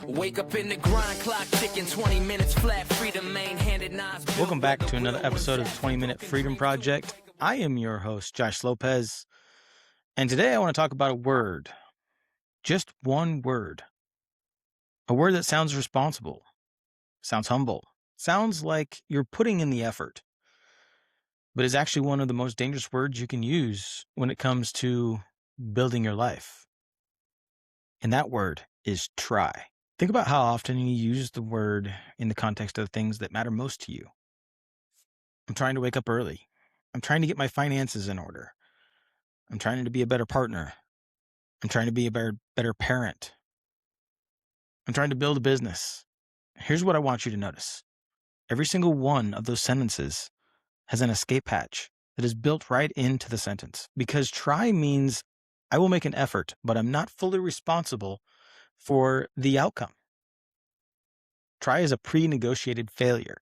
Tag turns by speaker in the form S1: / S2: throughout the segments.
S1: Wake up in the grind, clock ticking, 20 minutes flat, freedom main-handed knives.
S2: Welcome back to another episode of the 20-Minute Freedom Project. I am your host, Josh Lopez, and today I want to talk about a word. Just one word. A word that sounds responsible, sounds humble, sounds like you're putting in the effort, but is actually one of the most dangerous words you can use when it comes to building your life. And that word is try. Think about how often you use the word in the context of the things that matter most to you. I'm trying to wake up early. I'm trying to get my finances in order. I'm trying to be a better partner. I'm trying to be a better parent. I'm trying to build a business. Here's what I want you to notice. Every single one of those sentences has an escape hatch that is built right into the sentence, because try means I will make an effort, but I'm not fully responsible for the outcome. Try is a pre-negotiated failure.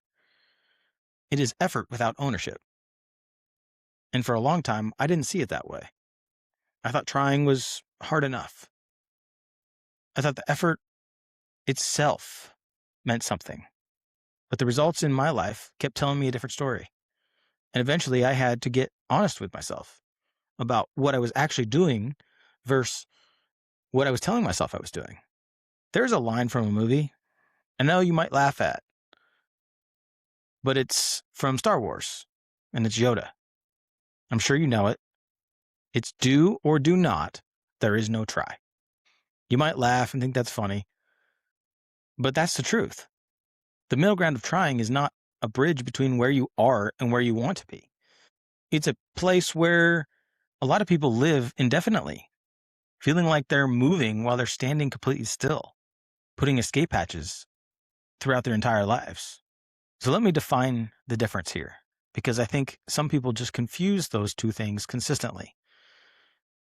S2: It is effort without ownership. And for a long time, I didn't see it that way. I thought trying was hard enough. I thought the effort itself meant something. But the results in my life kept telling me a different story. And eventually I had to get honest with myself about what I was actually doing versus what I was telling myself I was doing. There's a line from a movie I know you might laugh at, but it's from Star Wars, and it's Yoda. I'm sure you know it. It's do or do not. There is no try. You might laugh and think that's funny, but that's the truth. The middle ground of trying is not a bridge between where you are and where you want to be. It's a place where a lot of people live indefinitely, feeling like they're moving while they're standing completely still, putting escape hatches throughout their entire lives. So let me define the difference here, because I think some people just confuse those two things consistently.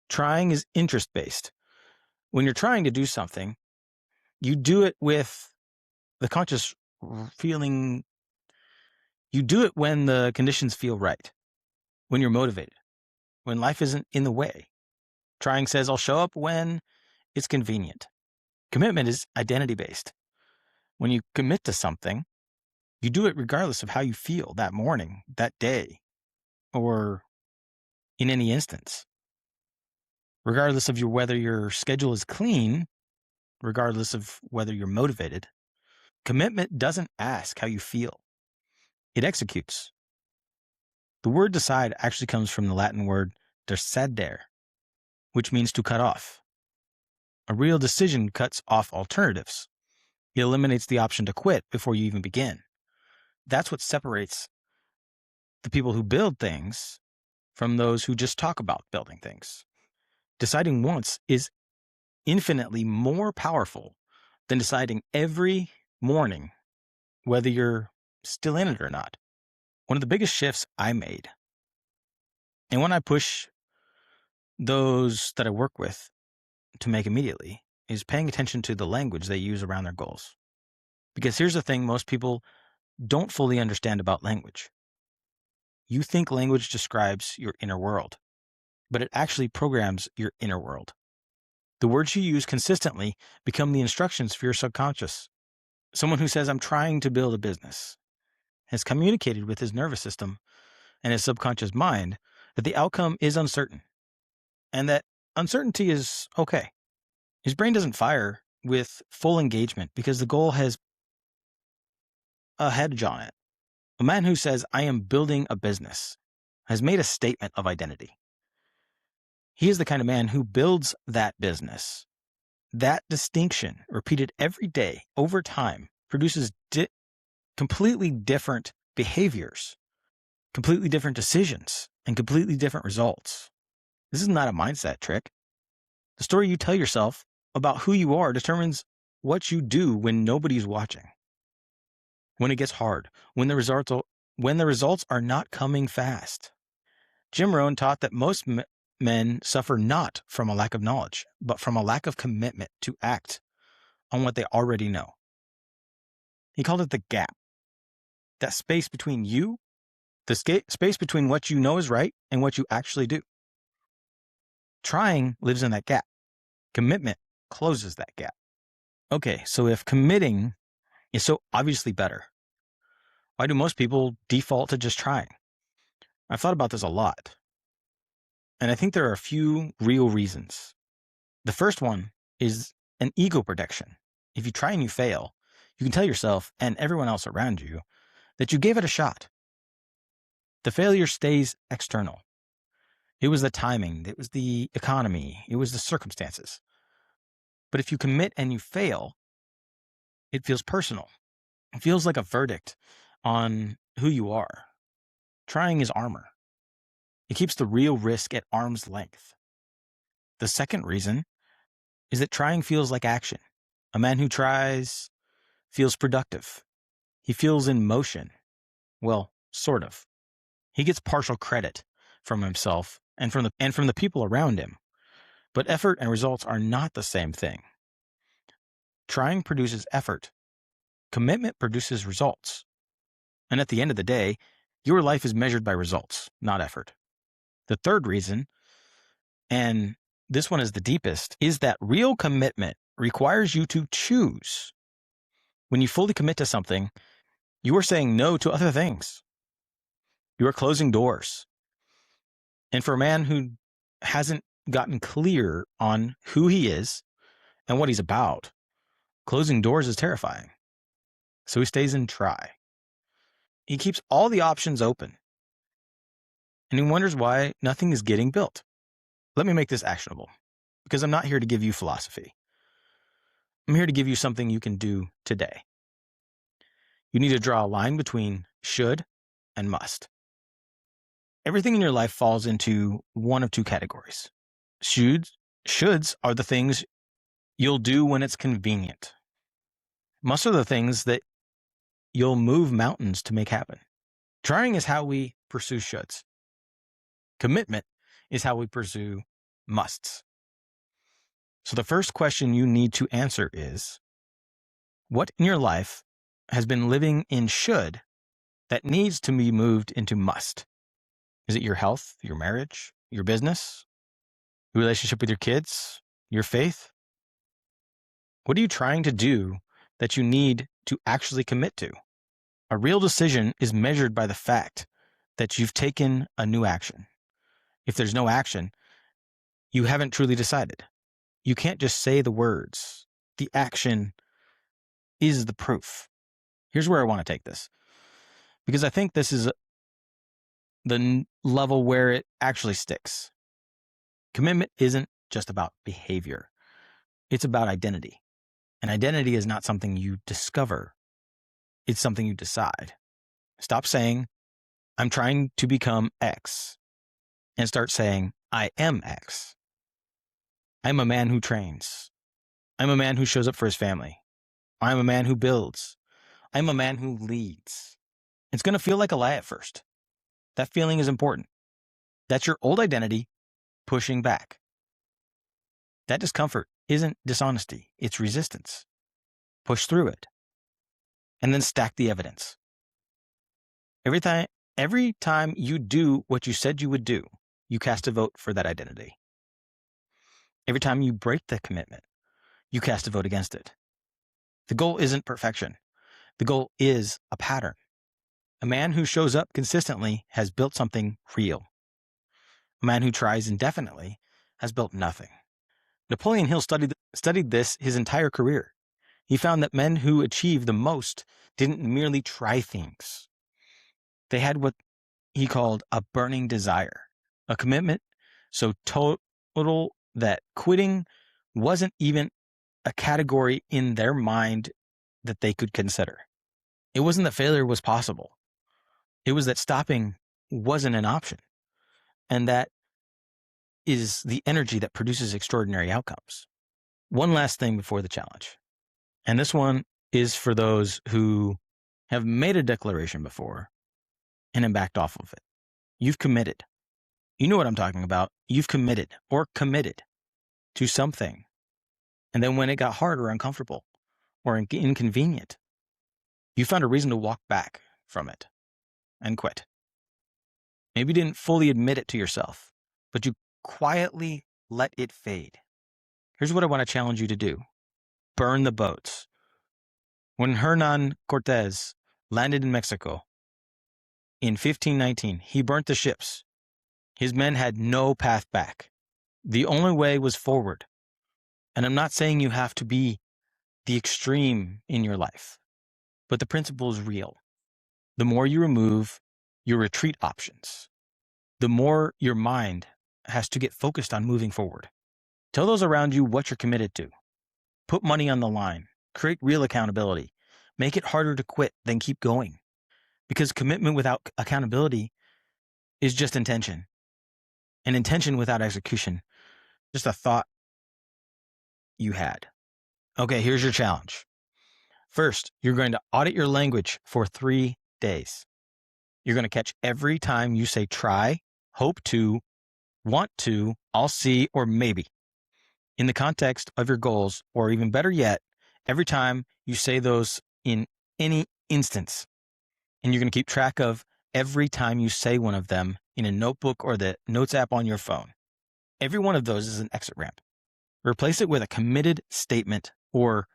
S2: Trying is interest-based. When you're trying to do something, you do it with the conscious feeling. You do it when the conditions feel right, when you're motivated, when life isn't in the way. Trying says, I'll show up when it's convenient. Commitment is identity-based. When you commit to something, you do it regardless of how you feel that morning, that day, or in any instance. Regardless of whether your schedule is clean, regardless of whether you're motivated. Commitment doesn't ask how you feel. It executes. The word decide actually comes from the Latin word decidere, which means to cut off. A real decision cuts off alternatives. It eliminates the option to quit before you even begin. That's what separates the people who build things from those who just talk about building things. Deciding once is infinitely more powerful than deciding every morning whether you're still in it or not. One of the biggest shifts I made, and when I push those that I work with to make immediately, is paying attention to the language they use around their goals. Because here's the thing most people don't fully understand about language. You think language describes your inner world, but it actually programs your inner world. The words you use consistently become the instructions for your subconscious. Someone who says, I'm trying to build a business, has communicated with his nervous system and his subconscious mind that the outcome is uncertain and that uncertainty is okay. His brain doesn't fire with full engagement because the goal has a hedge on it. A man who says, I am building a business, has made a statement of identity. He is the kind of man who builds that business. That distinction, repeated every day over time, produces completely different behaviors, completely different decisions, and completely different results. This is not a mindset trick. The story you tell yourself about who you are determines what you do when nobody's watching. When it gets hard, when the results are not coming fast. Jim Rohn taught that most men suffer not from a lack of knowledge, but from a lack of commitment to act on what they already know. He called it the gap. That space between you, the space between what you know is right and what you actually do. Trying lives in that gap. Commitment closes that gap. Okay, so if committing is so obviously better, why do most people default to just trying? I've thought about this a lot, and I think there are a few real reasons. The first one is an ego protection. If you try and you fail, you can tell yourself and everyone else around you that you gave it a shot. The failure stays external. It was the timing, it was the economy, it was the circumstances. But if you commit and you fail, it feels personal. It feels like a verdict on who you are. Trying is armor. It keeps the real risk at arm's length. The second reason is that trying feels like action. A man who tries feels productive. He feels in motion. Well, sort of. He gets partial credit from himself and from the people around him. But effort and results are not the same thing. Trying produces effort. Commitment produces results. And at the end of the day, your life is measured by results, not effort. The third reason, and this one is the deepest, is that real commitment requires you to choose. When you fully commit to something, you are saying no to other things. You are closing doors. And for a man who hasn't gotten clear on who he is and what he's about, closing doors is terrifying. So he stays in try. He keeps all the options open. And he wonders why nothing is getting built. Let me make this actionable, because I'm not here to give you philosophy. I'm here to give you something you can do today. You need to draw a line between should and must. Everything in your life falls into one of two categories. Shoulds are the things you'll do when it's convenient. Musts are the things that you'll move mountains to make happen. Trying is how we pursue shoulds. Commitment is how we pursue musts. So the first question you need to answer is, what in your life has been living in should that needs to be moved into must? Is it your health, your marriage, your business, your relationship with your kids, your faith? What are you trying to do that you need to actually commit to? A real decision is measured by the fact that you've taken a new action. If there's no action, you haven't truly decided. You can't just say the words. The action is the proof. Here's where I want to take this, because I think this is the level where it actually sticks. Commitment isn't just about behavior. It's about identity. And identity is not something you discover. It's something you decide. Stop saying, I'm trying to become X, and start saying, I am X. I'm a man who trains. I'm a man who shows up for his family. I'm a man who builds. I'm a man who leads. It's going to feel like a lie at first. That feeling is important. That's your old identity pushing back. That discomfort isn't dishonesty, it's resistance. Push through it. And then stack the evidence. Every time you do what you said you would do, you cast a vote for that identity. Every time you break the commitment, you cast a vote against it. The goal isn't perfection. The goal is a pattern. A man who shows up consistently has built something real. A man who tries indefinitely has built nothing. Napoleon Hill studied this his entire career. He found that men who achieved the most didn't merely try things. They had what he called a burning desire, a commitment so total that quitting wasn't even a category in their mind that they could consider. It wasn't that failure was possible. It was that stopping wasn't an option. And that is the energy that produces extraordinary outcomes. One last thing before the challenge. And this one is for those who have made a declaration before and then backed off of it. You've committed. You know what I'm talking about. You've committed to something. And then when it got hard or uncomfortable or inconvenient, you found a reason to walk back from it and quit. Maybe you didn't fully admit it to yourself, but you quietly let it fade. Here's what I want to challenge you to do. burn the boats. When Hernan Cortez landed in Mexico in 1519, he burnt the ships. His men had no path back. The only way was forward. And I'm not saying you have to be the extreme in your life, but the principle is real. The more you remove your retreat options, the more your mind has to get focused on moving forward. Tell those around you what you're committed to. Put money on the line. Create real accountability. Make it harder to quit than keep going. Because commitment without accountability is just intention. And intention without execution, just a thought you had. Okay, here's your challenge. First, you're going to audit your language for 3 days. You're going to catch every time you say try, hope to, want to, I'll see, or maybe in the context of your goals, or even better yet, every time you say those in any instance. And you're going to keep track of every time you say one of them in a notebook or the notes app on your phone. Every one of those is an exit ramp. Replace it with a committed statement or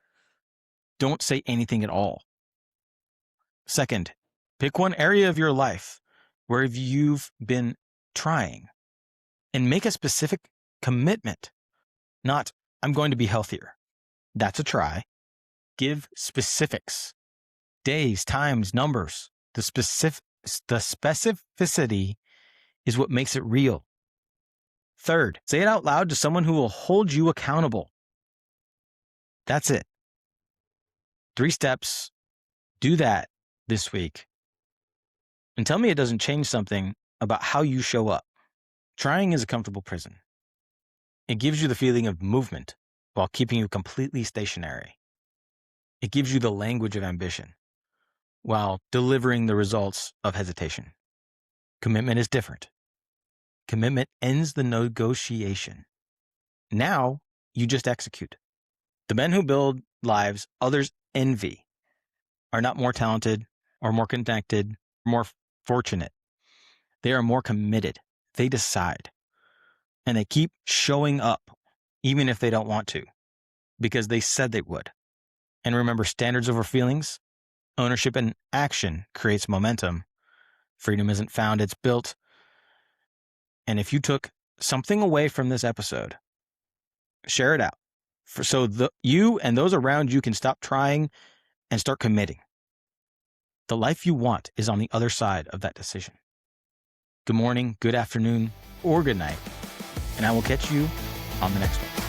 S2: don't say anything at all. Second, pick one area of your life where you've been trying and make a specific commitment. Not, I'm going to be healthier. That's a try. Give specifics. Days, times, numbers. The specificity is what makes it real. Third, say it out loud to someone who will hold you accountable. That's it. 3 steps. Do that this week. And tell me it doesn't change something about how you show up. Trying is a comfortable prison. It gives you the feeling of movement while keeping you completely stationary. It gives you the language of ambition while delivering the results of hesitation. Commitment is different. Commitment ends the negotiation. Now you just execute. The men who build lives others envy are not more talented or more connected, more fortunate. They are more committed. They decide. And they keep showing up, even if they don't want to, because they said they would. And remember, standards over feelings, ownership and action creates momentum. Freedom isn't found, it's built. And if you took something away from this episode, share it out. So you and those around you can stop trying and start committing. The life you want is on the other side of that decision. Good morning, good afternoon, or good night. And I will catch you on the next one.